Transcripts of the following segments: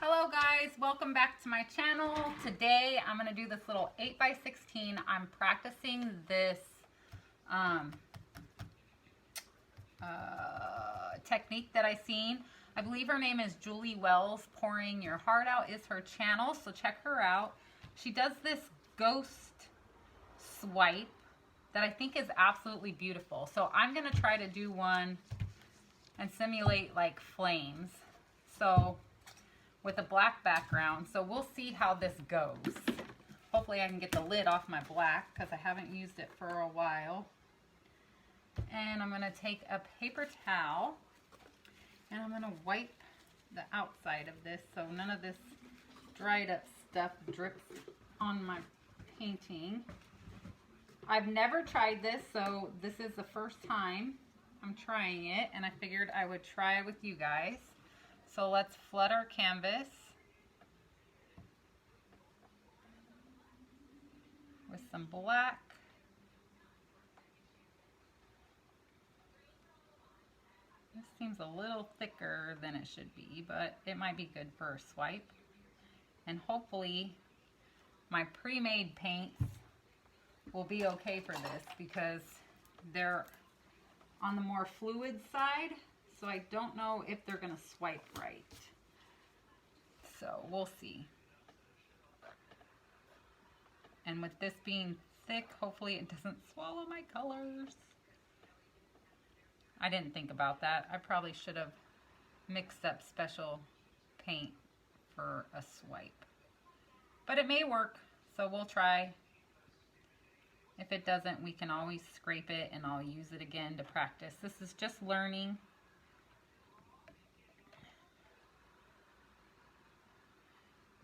Hello guys, welcome back to my channel. Today I'm going to do this little 8x16. I'm practicing this technique that I seen. I believe her name is Julie Wells. Pouring Your Heart Out is her channel, so check her out. She does this ghost swipe that I think is absolutely beautiful. So I'm going to try to do one and simulate like flames. So with a black background. So we'll see how this goes. Hopefully I can get the lid off my black because I haven't used it for a while. And I'm going to take a paper towel and I'm going to wipe the outside of this so none of this dried up stuff drips on my painting. I've never tried this, so this is the first time I'm trying it, and I figured I would try it with you guys. So let's flood our canvas with some black. This seems a little thicker than it should be, but it might be good for a swipe. And hopefully my pre-made paints will be okay for this because they're on the more fluid side. So I don't know if they're going to swipe right. So we'll see. And with this being thick, hopefully it doesn't swallow my colors. I didn't think about that. I probably should have mixed up special paint for a swipe. But it may work, so we'll try. If it doesn't, we can always scrape it and I'll use it again to practice. This is just learning.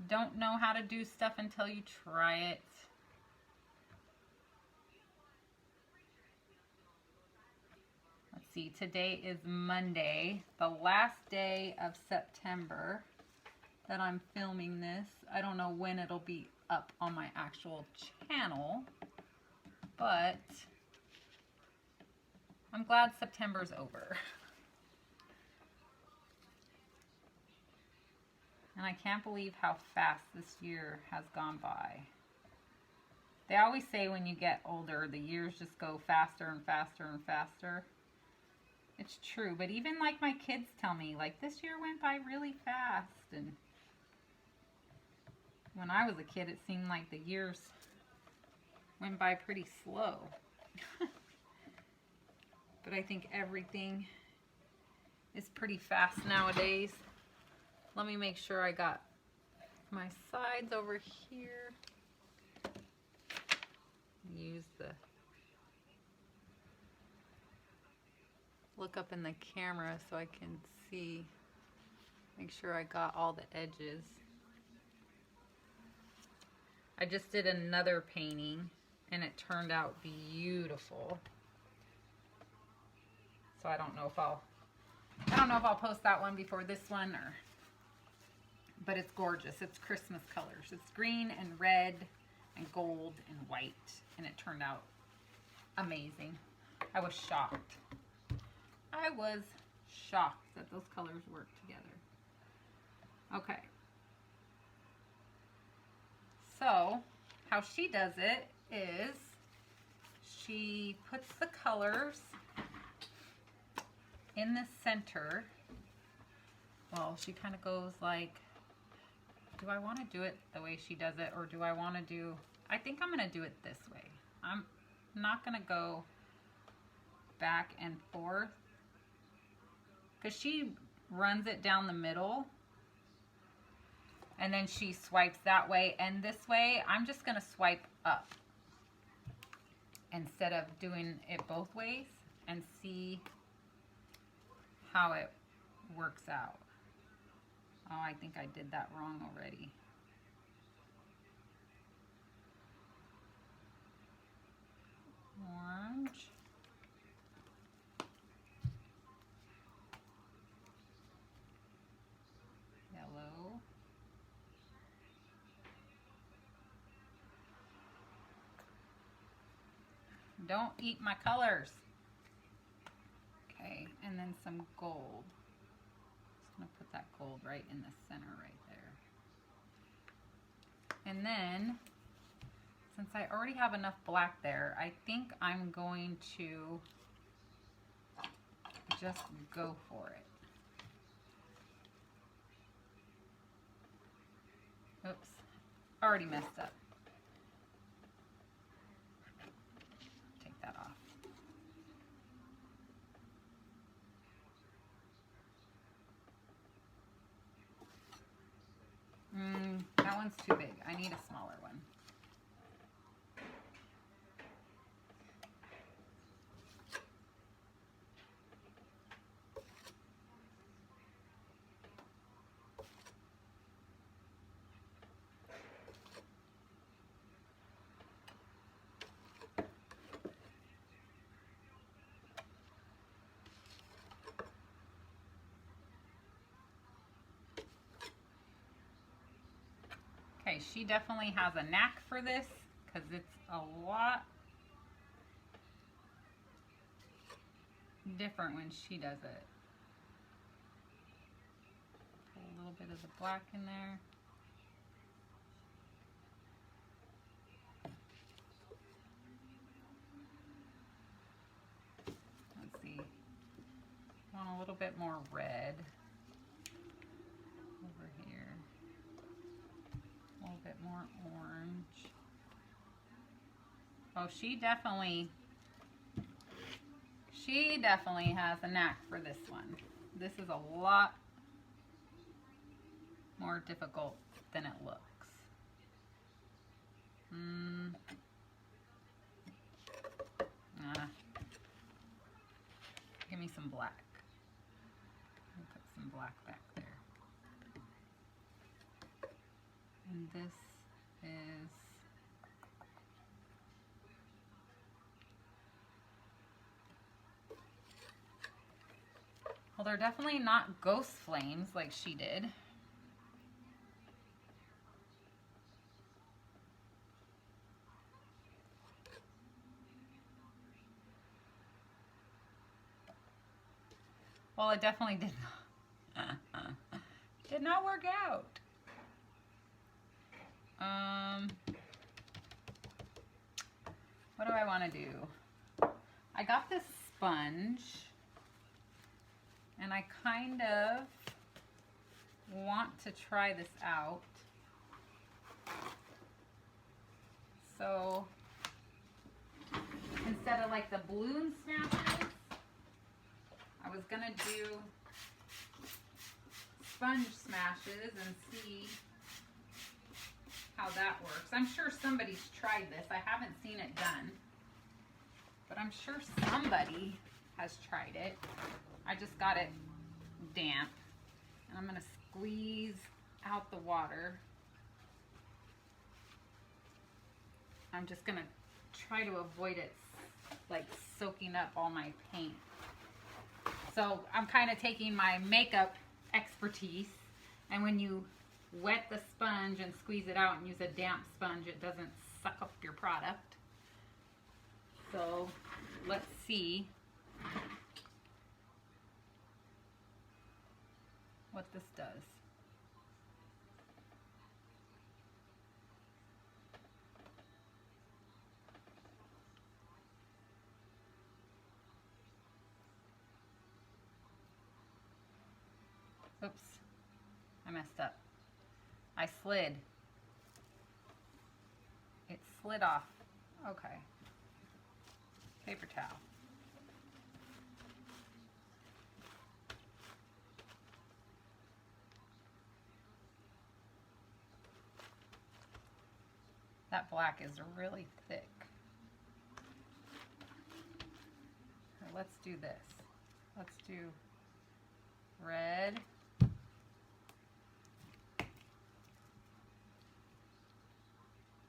Don't know how to do stuff until you try it. Let's see, today is Monday, the last day of September that I'm filming this. I don't know when it'll be up on my actual channel, but I'm glad September's over. And I can't believe how fast this year has gone by. They always say when you get older, the years just go faster and faster and faster. It's true, but even like my kids tell me, like this year went by really fast. And when I was a kid, it seemed like the years went by pretty slow. But I think everything is pretty fast nowadays. Let me make sure I got my sides over here. Use the look up in the camera so I can see. Make sure I got all the edges. I just did another painting and it turned out beautiful. So I don't know if I'll post that one before this one, or but it's gorgeous. It's Christmas colors. It's green and red and gold and white, and it turned out amazing. I was shocked. I was shocked that those colors worked together. Okay. So, how she does it is she puts the colors in the center. Well, she kind of goes like, do I want to do it the way she does it, or do I want to do, I think I'm going to do it this way. I'm not going to go back and forth because she runs it down the middle and then she swipes that way, and this way I'm just going to swipe up instead of doing it both ways and see how it works out. Oh, I think I did that wrong already. Orange. Yellow. Don't eat my colors. Okay, and then some gold. Just gonna put that gold right in the center right there. And then, since I already have enough black there, I think I'm going to just go for it. Oops, already messed up. Take that off. That one's too big. I need a smaller one. Okay, she definitely has a knack for this because it's a lot different when she does it. Put a little bit of the black in there. Let's see. Want a little bit more red over here. A little bit more orange. Oh, she definitely has a knack for this one. This is a lot more difficult than it looks. Give me some black. I'll put some black back there. And this is well, they're definitely not ghost flames like she did. Well, it definitely did not work out. What do I want to do? I got this sponge, and I kind of want to try this out. So instead of like the balloon smashes, I was gonna do sponge smashes and see how that works. I'm sure somebody's tried this. I haven't seen it done, but I'm sure somebody has tried it. I just got it damp, and I'm gonna squeeze out the water. I'm just gonna try to avoid it like soaking up all my paint. So I'm kind of taking my makeup expertise, and when you wet the sponge and squeeze it out and use a damp sponge, it doesn't suck up your product. So let's see what this does. Oops, I messed up. I slid. It slid off. Okay. Paper towel. That black is really thick. So let's do this. Let's do red.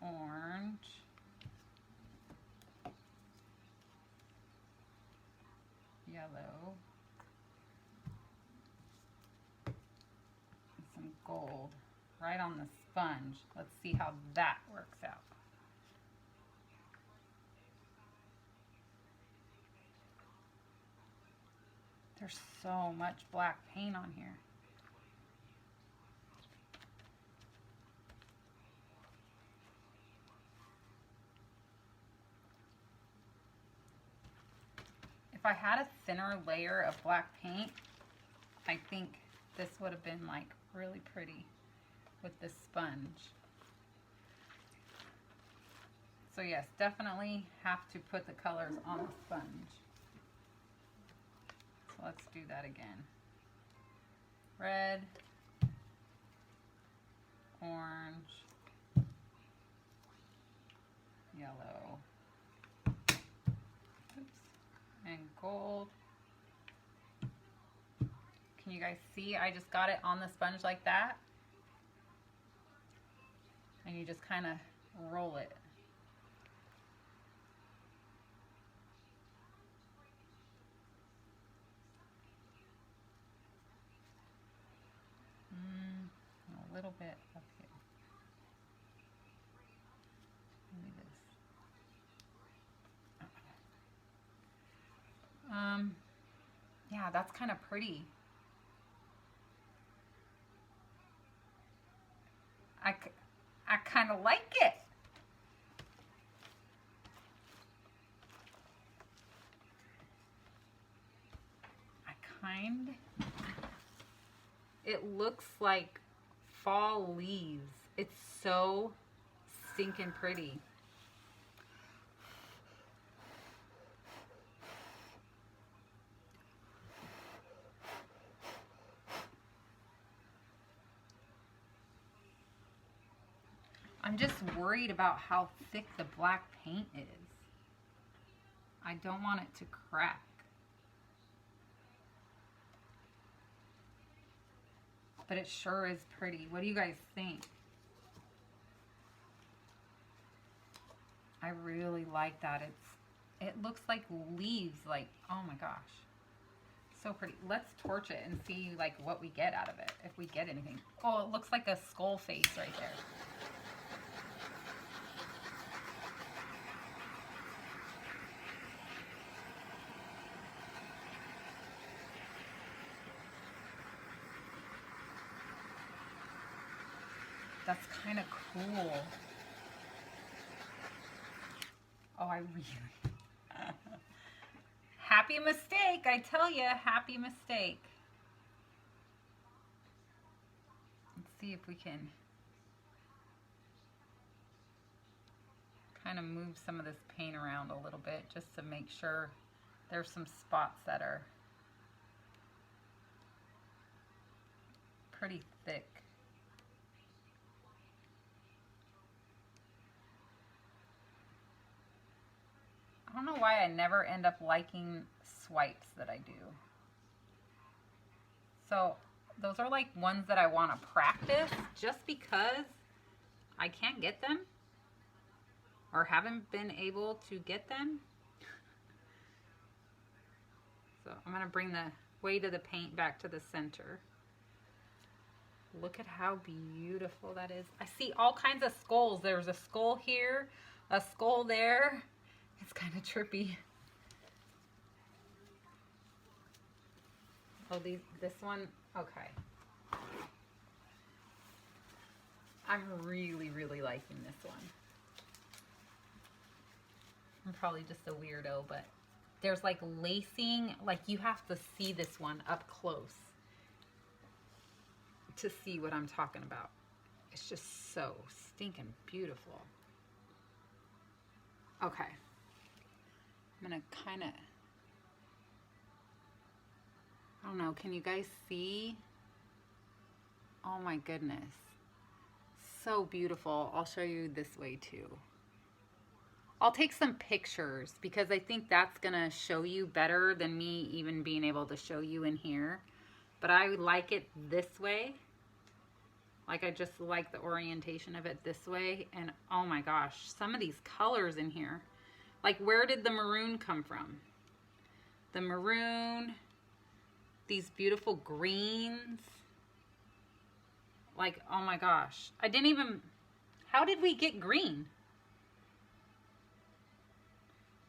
Orange. Yellow. And some gold right on the sponge. Let's see how that works out. There's so much black paint on here. If I had a thinner layer of black paint, I think this would have been like really pretty with this sponge. So yes, definitely have to put the colors on the sponge. So let's do that again. Red, orange, yellow, oops, and gold. Can you guys see? I just got it on the sponge like that. And you just kind of roll it. A little bit up here. Maybe this. Yeah, that's kind of pretty. I kind of like it. It looks like fall leaves. It's so stinking pretty. I'm just worried about how thick the black paint is. I don't want it to crack. But it sure is pretty. What do you guys think? I really like that. It looks like leaves, like, oh my gosh. So pretty. Let's torch it and see like what we get out of it, if we get anything. Oh, it looks like a skull face right there. That's kind of cool. Oh, I really... Happy mistake, I tell you, happy mistake. Let's see if we can kind of move some of this paint around a little bit just to make sure there's some spots that are pretty thick. I don't know why I never end up liking swipes that I do. So those are like ones that I want to practice just because I can't get them or haven't been able to get them. So I'm going to bring the weight of the paint back to the center. Look at how beautiful that is. I see all kinds of skulls. There's a skull here, a skull there. It's kind of trippy. Oh, this one, okay. I'm really, really liking this one. I'm probably just a weirdo, but there's like lacing, like you have to see this one up close to see what I'm talking about. It's just so stinking beautiful. Okay. I'm gonna kind of, I don't know, can you guys see? Oh my goodness. So beautiful. I'll show you this way too. I'll take some pictures because I think that's gonna show you better than me even being able to show you in here. But I like it this way. Like I just like the orientation of it this way. And oh my gosh, some of these colors in here. Like, where did the maroon come from? The maroon, these beautiful greens. Like, oh my gosh. I didn't even, how did we get green?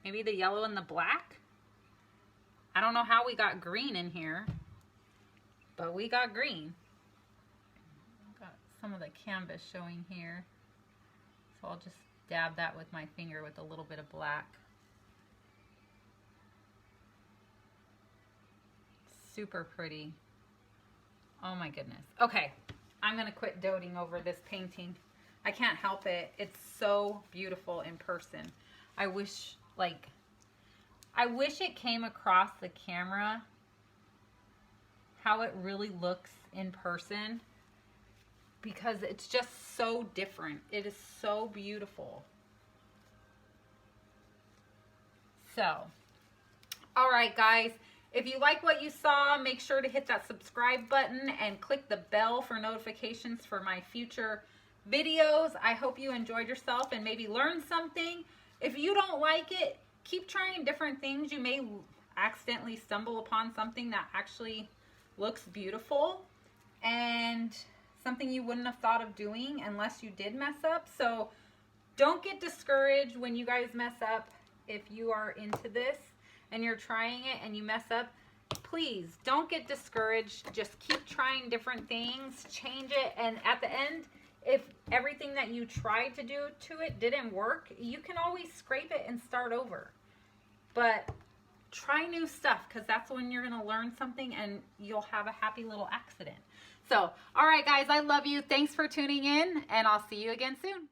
Maybe the yellow and the black? I don't know how we got green in here, but we got green. Got some of the canvas showing here. So I'll just dab that with my finger with a little bit of black. super pretty. Oh my goodness. Okay, I'm gonna quit doting over this painting. I can't help it. It's so beautiful in person. I wish it came across the camera how it really looks in person, because it's just so different. It is so beautiful. So, all right, guys. If you like what you saw, make sure to hit that subscribe button and click the bell for notifications for my future videos. I hope you enjoyed yourself and maybe learned something. If you don't like it, keep trying different things. You may accidentally stumble upon something that actually looks beautiful and something you wouldn't have thought of doing unless you did mess up. So don't get discouraged when you guys mess up. If you are into this and you're trying it and you mess up, please don't get discouraged. Just keep trying different things, change it, and at the end, if everything that you tried to do to it didn't work, you can always scrape it and start over. But try new stuff, because that's when you're going to learn something and you'll have a happy little accident. So, all right, guys, I love you. Thanks for tuning in, and I'll see you again soon.